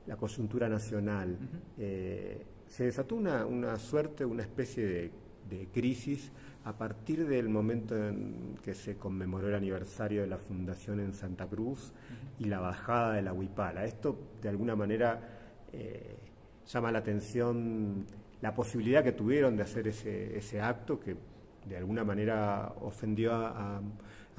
la coyuntura nacional. Se desató una suerte, una especie de crisis a partir del momento en que se conmemoró el aniversario de la fundación en Santa Cruz y la bajada de la Huipala. Esto, de alguna manera, llama la atención la posibilidad que tuvieron de hacer ese acto que, de alguna manera, ofendió a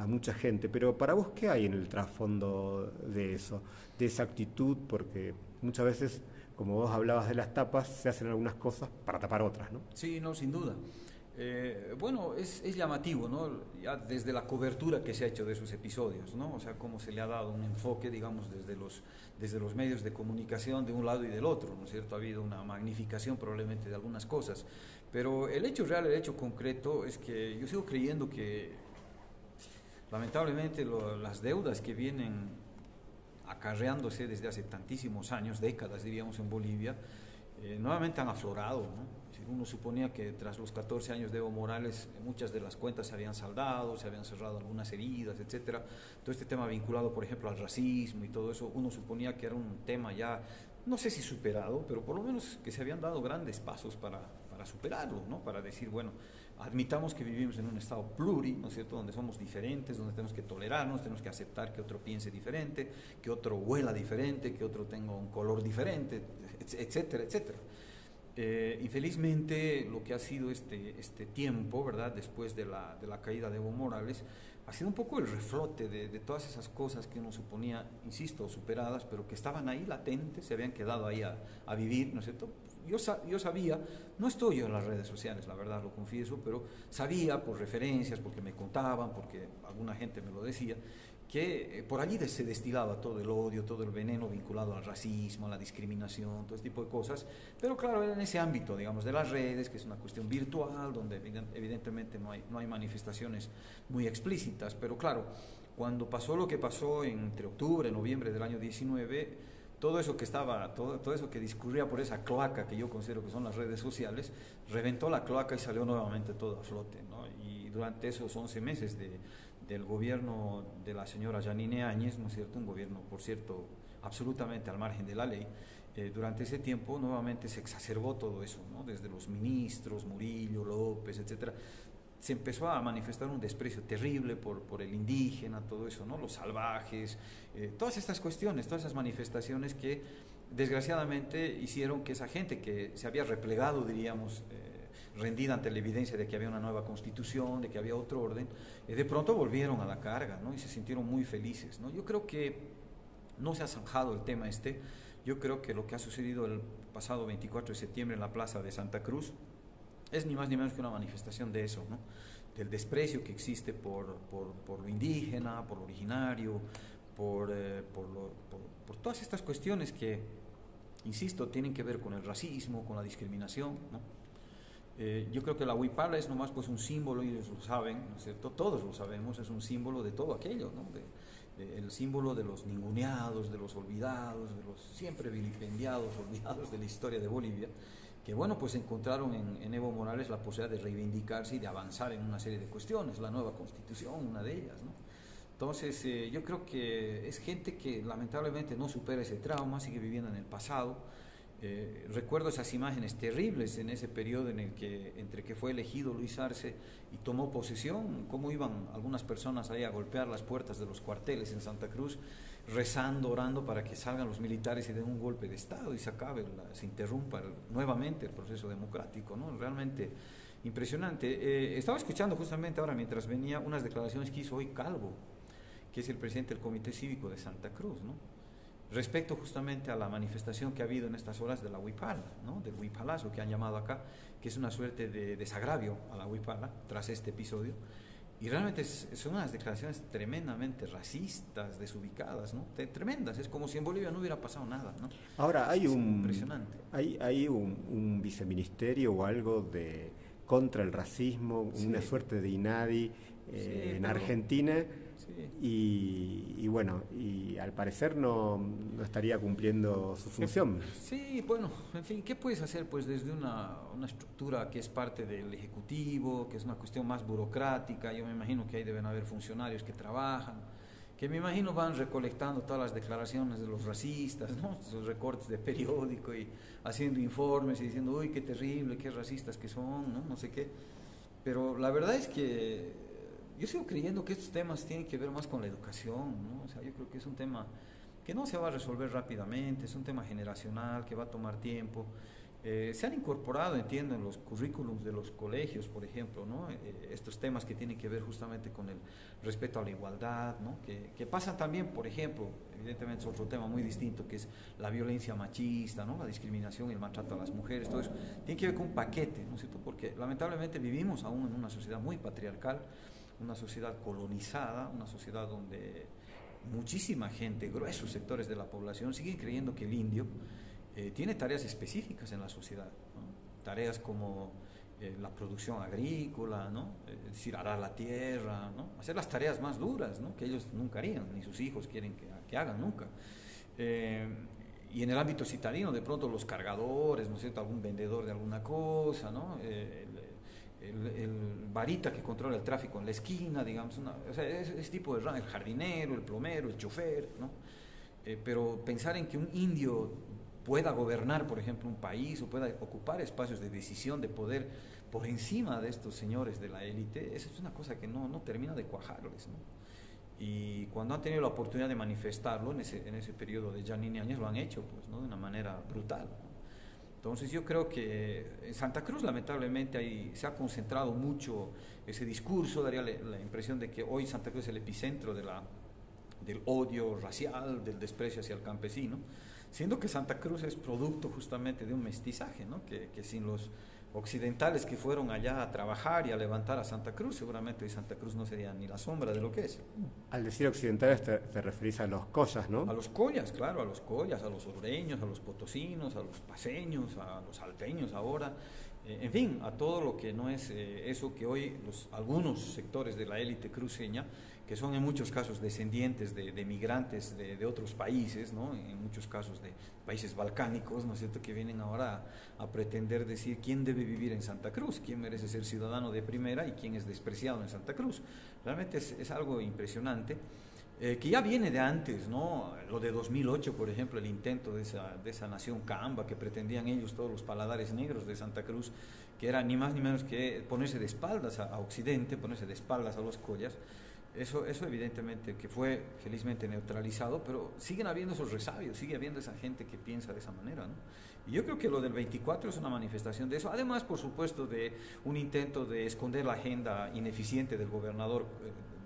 mucha gente. Pero para vos, ¿qué hay en el trasfondo de eso, de esa actitud? Porque muchas veces, como vos hablabas de las tapas, se hacen algunas cosas para tapar otras, ¿no? Sí, no, sin duda. Bueno, es llamativo, ¿no? Ya desde la cobertura que se ha hecho de esos episodios, ¿no? O sea, cómo se le ha dado un enfoque, digamos, desde los medios de comunicación de un lado y del otro, ¿no es cierto? Ha habido una magnificación probablemente de algunas cosas, pero el hecho real, el hecho concreto es que yo sigo creyendo que lamentablemente las deudas que vienen acarreándose desde hace tantísimos años, décadas diríamos en Bolivia, nuevamente han aflorado, ¿no? Uno suponía que tras los 14 años de Evo Morales muchas de las cuentas se habían saldado, se habían cerrado algunas heridas, etcétera. Todo este tema vinculado, por ejemplo, al racismo y todo eso, uno suponía que era un tema ya, no sé si superado, pero por lo menos que se habían dado grandes pasos para superarlo, ¿no? Para decir, bueno, admitamos que vivimos en un estado pluri, ¿no es cierto?, donde somos diferentes, donde tenemos que tolerarnos, tenemos que aceptar que otro piense diferente, que otro huela diferente, que otro tenga un color diferente, etcétera, etcétera. Infelizmente lo que ha sido este tiempo, ¿verdad?, después de la caída de Evo Morales, ha sido un poco el reflote de todas esas cosas que uno suponía, insisto, superadas, pero que estaban ahí latentes, se habían quedado ahí a vivir, ¿no es cierto? Yo sabía, no estoy yo en las redes sociales, la verdad, lo confieso, pero sabía por referencias, porque me contaban, porque alguna gente me lo decía, que por allí se destilaba todo el odio, todo el veneno vinculado al racismo, a la discriminación, todo este tipo de cosas, pero claro, era en ese ámbito, digamos, de las redes, que es una cuestión virtual, donde evidentemente no hay manifestaciones muy explícitas, pero claro, cuando pasó lo que pasó entre octubre y noviembre del año 19, todo eso que discurría por esa cloaca que yo considero que son las redes sociales, reventó la cloaca y salió nuevamente todo a flote, ¿no? Y durante esos 11 meses del gobierno de la señora Yanine Áñez, ¿no es cierto?, un gobierno, por cierto, absolutamente al margen de la ley, durante ese tiempo nuevamente se exacerbó todo eso, ¿no? Desde los ministros, Murillo, López, etcétera, se empezó a manifestar un desprecio terrible por el indígena, todo eso, ¿no?, los salvajes, todas estas cuestiones, todas esas manifestaciones que desgraciadamente hicieron que esa gente que se había replegado, diríamos, rendida ante la evidencia de que había una nueva constitución, de que había otro orden, de pronto volvieron a la carga, ¿no?, y se sintieron muy felices, ¿no? Yo creo que no se ha zanjado el tema yo creo que lo que ha sucedido el pasado 24 de septiembre en la plaza de Santa Cruz es ni más ni menos que una manifestación de eso, ¿no?, del desprecio que existe por lo indígena, por lo originario, por todas estas cuestiones que, insisto, tienen que ver con el racismo, con la discriminación, ¿no? Yo creo que la huipala es nomás pues un símbolo, y ellos lo saben, ¿no es cierto?, todos lo sabemos, es un símbolo de todo aquello, ¿no?, el símbolo de los ninguneados, de los olvidados, de los siempre vilipendiados, olvidados de la historia de Bolivia, que bueno, pues encontraron en Evo Morales la posibilidad de reivindicarse y de avanzar en una serie de cuestiones, la nueva constitución, una de ellas, ¿no? Entonces yo creo que es gente que lamentablemente no supera ese trauma, sigue viviendo en el pasado. Recuerdo esas imágenes terribles en ese periodo entre que fue elegido Luis Arce y tomó posesión, cómo iban algunas personas ahí a golpear las puertas de los cuarteles en Santa Cruz, rezando, orando para que salgan los militares y den un golpe de Estado y se interrumpa nuevamente el proceso democrático, ¿no? Realmente impresionante. Estaba escuchando justamente ahora mientras venía unas declaraciones que hizo hoy Calvo, que es el presidente del Comité Cívico de Santa Cruz, ¿no?, respecto justamente a la manifestación que ha habido en estas horas de la huipala, ¿no?, del huipalazo que han llamado acá, que es una suerte de desagravio a la huipala tras este episodio, y realmente son unas declaraciones tremendamente racistas, desubicadas, ¿no?, tremendas, es como si en Bolivia no hubiera pasado nada, ¿no? Ahora hay impresionante. Hay un viceministerio o algo contra el racismo, sí, una suerte de INADI en Argentina. Sí. Y bueno, y al parecer no estaría cumpliendo su función. Sí, bueno, en fin, ¿qué puedes hacer? Pues desde una estructura que es parte del Ejecutivo, que es una cuestión más burocrática, yo me imagino que ahí deben haber funcionarios que trabajan, que me imagino van recolectando todas las declaraciones de los racistas, ¿no? Esos recortes de periódico y haciendo informes y diciendo, uy, qué terrible, qué racistas que son, ¿no? No sé qué. Pero la verdad es que yo sigo creyendo que estos temas tienen que ver más con la educación, ¿no? O sea, yo creo que es un tema que no se va a resolver rápidamente, es un tema generacional que va a tomar tiempo. Se han incorporado, entiendo, en los currículums de los colegios, por ejemplo, ¿no? Estos temas que tienen que ver justamente con el respeto a la igualdad, ¿no? Que pasan también, por ejemplo, evidentemente es otro tema muy distinto, que es la violencia machista, ¿no? La discriminación y el maltrato a las mujeres, todo eso tiene que ver con un paquete, ¿no es cierto? Porque lamentablemente vivimos aún en una sociedad muy patriarcal, una sociedad colonizada, una sociedad donde muchísima gente, gruesos sectores de la población, siguen creyendo que el indio tiene tareas específicas en la sociedad, ¿no? Tareas como la producción agrícola, ¿no? Es decir, arar la tierra, ¿no? Hacer las tareas más duras, ¿no? Que ellos nunca harían, ni sus hijos quieren que hagan nunca. Y en el ámbito citadino, de pronto los cargadores, ¿no es cierto? Algún vendedor de alguna cosa, ¿no? El varita que controla el tráfico en la esquina, digamos, o sea, ese tipo de el jardinero, el plomero, el chofer, ¿no? Pero pensar en que un indio pueda gobernar, por ejemplo, un país o pueda ocupar espacios de decisión, de poder por encima de estos señores de la élite, eso es una cosa que no termina de cuajarles, ¿no? Y cuando han tenido la oportunidad de manifestarlo en ese periodo de Janine Áñez, lo han hecho, pues, ¿no? De una manera brutal, ¿no? Entonces yo creo que en Santa Cruz lamentablemente ahí se ha concentrado mucho ese discurso, daría la impresión de que hoy Santa Cruz es el epicentro del odio racial, del desprecio hacia el campesino, siendo que Santa Cruz es producto justamente de un mestizaje, ¿no? Que sin los occidentales que fueron allá a trabajar y a levantar a Santa Cruz, seguramente hoy Santa Cruz no sería ni la sombra de lo que es. Al decir occidentales te referís a los collas, ¿no? A los collas, claro, a los collas, a los orureños, a los potosinos, a los paceños, a los salteños ahora, en fin, a todo lo que no es eso que hoy algunos sectores de la élite cruceña, que son en muchos casos descendientes de migrantes de otros países, ¿no? En muchos casos de países balcánicos, ¿no es cierto?, que vienen ahora a pretender decir quién debe vivir en Santa Cruz, quién merece ser ciudadano de primera y quién es despreciado en Santa Cruz. Realmente es algo impresionante, que ya viene de antes, ¿no? Lo de 2008, por ejemplo, el intento de esa nación Camba, que pretendían ellos todos los paladares negros de Santa Cruz, que era ni más ni menos que ponerse de espaldas a Occidente, ponerse de espaldas a los collas. Eso evidentemente que fue felizmente neutralizado, pero siguen habiendo esos resabios, sigue habiendo esa gente que piensa de esa manera, ¿no? Y yo creo que lo del 24 es una manifestación de eso, además, por supuesto, de un intento de esconder la agenda ineficiente del gobernador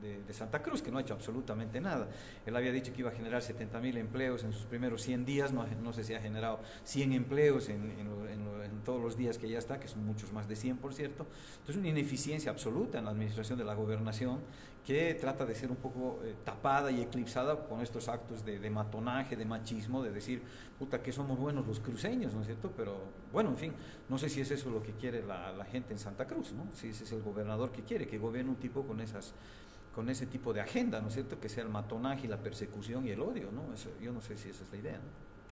de Santa Cruz, que no ha hecho absolutamente nada. Él había dicho que iba a generar 70.000 empleos en sus primeros 100 días, no sé si ha generado 100 empleos en todos los días que ya está, que son muchos más de 100, por cierto. Entonces, una ineficiencia absoluta en la administración de la gobernación, que trata de ser un poco tapada y eclipsada con estos actos de matonaje, de machismo, de decir, puta, que somos buenos los cruceños, ¿no es cierto? Pero, bueno, en fin, no sé si es eso lo que quiere la gente en Santa Cruz, ¿no? Si ese es el gobernador que quiere, que gobierne un tipo con ese tipo de agenda, ¿no es cierto? Que sea el matonaje y la persecución y el odio, ¿no? Eso, yo no sé si esa es la idea, ¿no?